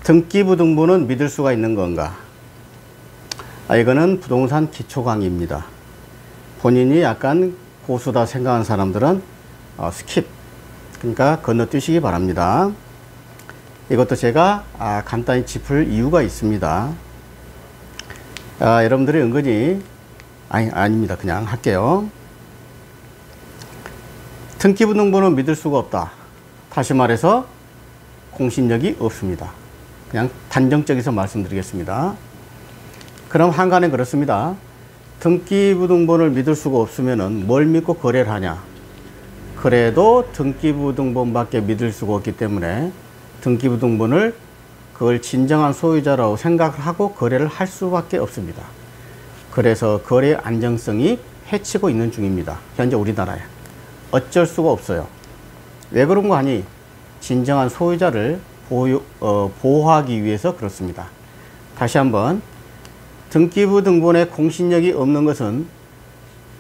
등기부등본은 믿을 수가 있는 건가? 이거는 부동산 기초 강의입니다. 본인이 약간 고수다 생각하는 사람들은 스킵, 그러니까 건너뛰시기 바랍니다. 이것도 제가 간단히 짚을 이유가 있습니다. 여러분들이 은근히 아닙니다. 그냥 할게요. 등기부등본은 믿을 수가 없다. 다시 말해서 공신력이 없습니다. 그냥 단정적에서 말씀드리겠습니다. 그럼 한간에 그렇습니다. 등기부등본을 믿을 수가 없으면 뭘 믿고 거래를 하냐? 그래도 등기부등본밖에 믿을 수가 없기 때문에 등기부등본을 그걸 진정한 소유자라고 생각을 하고 거래를 할 수밖에 없습니다. 그래서 거래 안정성이 해치고 있는 중입니다. 현재 우리나라에. 어쩔 수가 없어요. 왜 그런 거 아니? 진정한 소유자를 보호하기 위해서 그렇습니다. 다시 한번, 등기부등본에 공신력이 없는 것은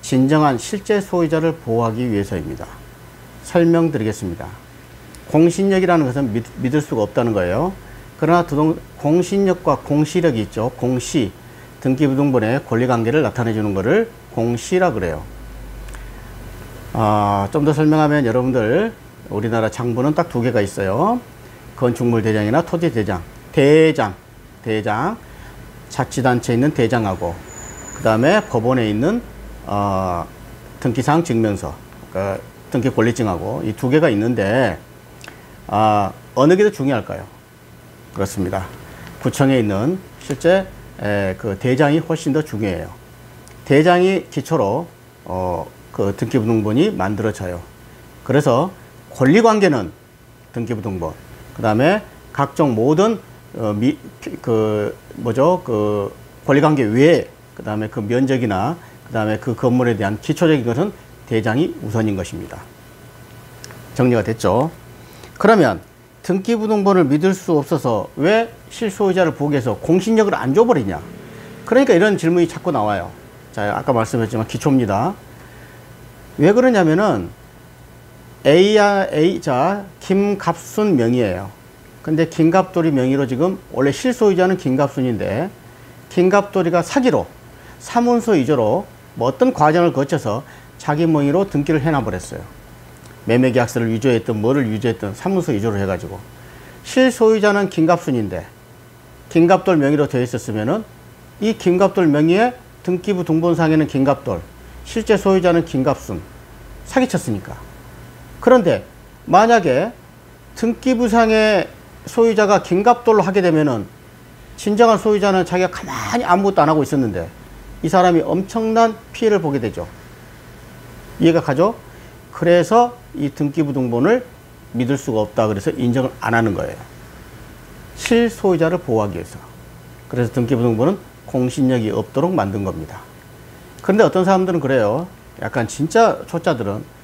진정한 실제 소유자를 보호하기 위해서입니다. 설명드리겠습니다. 공신력이라는 것은 믿을 수가 없다는 거예요. 그러나 공신력과 공시력이 있죠. 공시, 등기부등본의 권리관계를 나타내 주는 것을 공시라 그래요. 좀 더 설명하면 여러분들, 우리나라 장부는 딱 두 개가 있어요. 건축물 대장이나 토지 대장. 대장. 자치단체에 있는 대장하고, 그 다음에 법원에 있는 등기사항 증명서, 그러니까 등기권리증하고 이 두 개가 있는데 어느 게 더 중요할까요? 그렇습니다. 구청에 있는 실제 그 대장이 훨씬 더 중요해요. 대장이 기초로 그 등기부등본이 만들어져요. 그래서 권리관계는 등기부등본, 그 다음에 각종 모든 권리관계 외에, 그 다음에 그 면적이나 그 다음에 그 건물에 대한 기초적인 것은 대장이 우선인 것입니다. 정리가 됐죠? 그러면 등기부등본을 믿을 수 없어서 왜 실소유자를 보기 위해서 공신력을 안 줘버리냐? 그러니까 이런 질문이 자꾸 나와요. 자, 아까 말씀했지만 기초입니다. 왜 그러냐면은 A자 김갑순 명의예요. 근데 김갑돌이 명의로 지금 원래 실소유자는 김갑순인데 김갑돌이가 사기로 사문서 위조로 어떤 과정을 거쳐서 자기 명의로 등기를 해놔버렸어요. 매매계약서를 위조했든 뭐를 위조했든 사문서 위조를 해가지고 실소유자는 김갑순인데 김갑돌 명의로 되어 있었으면은 이 김갑돌 명의의 등기부등본상에는 김갑돌, 실제 소유자는 김갑순, 사기쳤으니까. 그런데 만약에 등기부상의 소유자가 김갑돌로 하게 되면은 진정한 소유자는 자기가 가만히 아무것도 안 하고 있었는데 이 사람이 엄청난 피해를 보게 되죠. 이해가 가죠? 그래서 이 등기부등본을 믿을 수가 없다. 그래서 인정을 안 하는 거예요. 실소유자를 보호하기 위해서. 그래서 등기부등본은 공신력이 없도록 만든 겁니다. 그런데 어떤 사람들은 그래요. 약간 진짜 초짜들은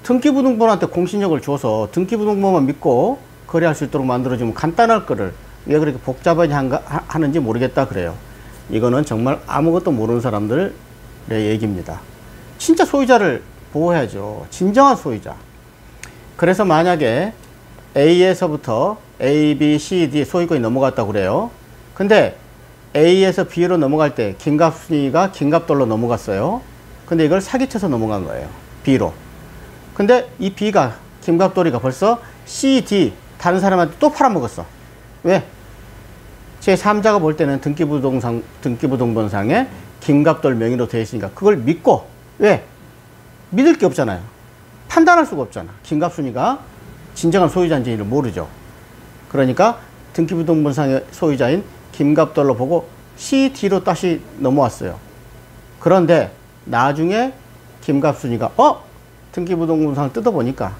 등기부등본한테 공신력을 줘서 등기부등본만 믿고 거래할 수 있도록 만들어주면 간단할 거를 왜 그렇게 복잡하게 하는지 모르겠다 그래요. 이거는 정말 아무것도 모르는 사람들의 얘기입니다. 진짜 소유자를 보호해야죠. 진정한 소유자. 그래서 만약에 A에서부터 A, B, C, D 소유권이 넘어갔다고 그래요. 근데 A에서 B로 넘어갈 때 김갑순이가 김갑돌로 넘어갔어요. 근데 이걸 사기쳐서 넘어간 거예요. B로. 근데 이 B가, 김갑돌이가 벌써 C, D 다른 사람한테 또 팔아먹었어. 왜? 제3자가 볼 때는 등기부등본상에 김갑돌 명의로 되어 있으니까 그걸 믿고, 왜? 믿을 게 없잖아요. 판단할 수가 없잖아. 김갑순이가 진정한 소유자인지를 모르죠. 그러니까 등기부등본상의 소유자인 김갑돌로 보고 CD로 다시 넘어왔어요. 그런데 나중에 김갑순이가 등기부등본상을 뜯어보니까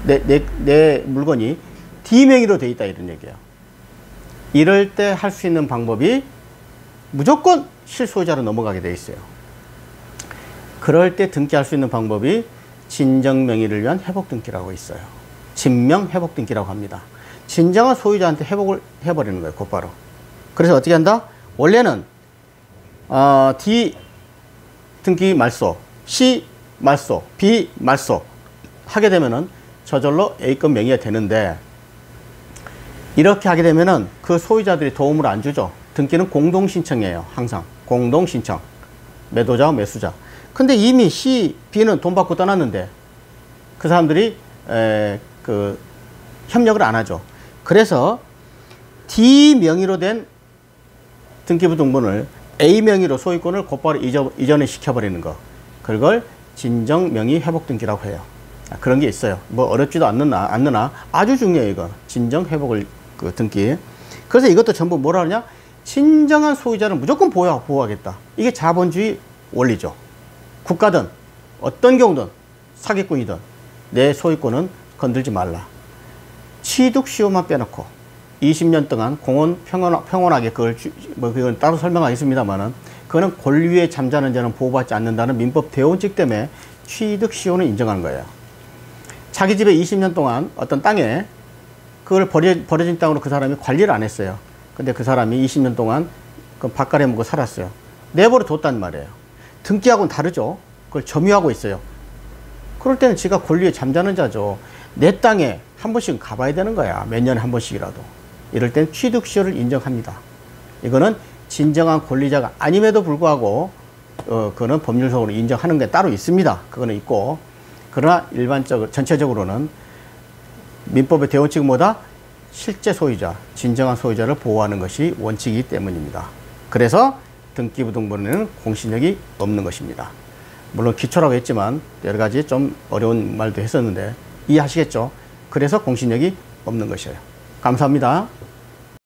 내 물건이 D 명의로 돼 있다 이런 얘기예요. 이럴 때 할 수 있는 방법이 무조건 실소유자로 넘어가게 돼 있어요. 그럴 때 등기할 수 있는 방법이 진정명의를 위한 회복등기라고 있어요. 진명회복등기라고 합니다. 진정한 소유자한테 회복을 해버리는 거예요. 곧바로. 그래서 어떻게 한다? 원래는 D 등기 말소, C 말소, B 말소 하게 되면은 저절로 A급 명의가 되는데 이렇게 하게 되면은 그 소유자들이 도움을 안 주죠. 등기는 공동 신청이에요. 항상 공동 신청. 매도자와 매수자. 근데 이미 C, B는 돈 받고 떠났는데 그 사람들이 그 협력을 안 하죠. 그래서 D 명의로 된 등기부등본을 A 명의로 소유권을 곧바로 이전을 시켜버리는 거. 그걸 진정명의 회복등기라고 해요. 그런 게 있어요. 뭐 어렵지도 않느나 아주 중요해요. 이거 진정회복을 그 등기. 그래서 이것도 전부 뭐라 하냐? 진정한 소유자를 무조건 보호하겠다. 이게 자본주의 원리죠. 국가든 어떤 경우든 사기꾼이든 내 소유권은 건들지 말라. 취득시효만 빼놓고 20년 동안 공원 평온하게 그건 따로 설명하겠습니다만은 그거는 권리위에 잠자는 자는 보호받지 않는다는 민법 대원칙 때문에 취득시효는 인정하는 거예요. 자기 집에 20년 동안 어떤 땅에 그걸 버려진 땅으로 그 사람이 관리를 안 했어요. 근데 그 사람이 20년 동안 그 밭가래 먹고 살았어요. 내버려 뒀단 말이에요. 등기하고는 다르죠. 그걸 점유하고 있어요. 그럴 때는 지가 권리에 잠자는 자죠. 내 땅에 한 번씩 가봐야 되는 거야. 몇 년에 한 번씩이라도. 이럴 땐 취득시효를 인정합니다. 이거는 진정한 권리자가 아님에도 불구하고 그거는 법률적으로 인정하는 게 따로 있습니다. 그거는 있고. 그러나 전체적으로는 민법의 대원칙은 뭐다? 실제 소유자, 진정한 소유자를 보호하는 것이 원칙이기 때문입니다. 그래서 등기부등본에는 공신력이 없는 것입니다. 물론 기초라고 했지만 여러 가지 좀 어려운 말도 했었는데 이해하시겠죠? 그래서 공신력이 없는 것이에요. 감사합니다.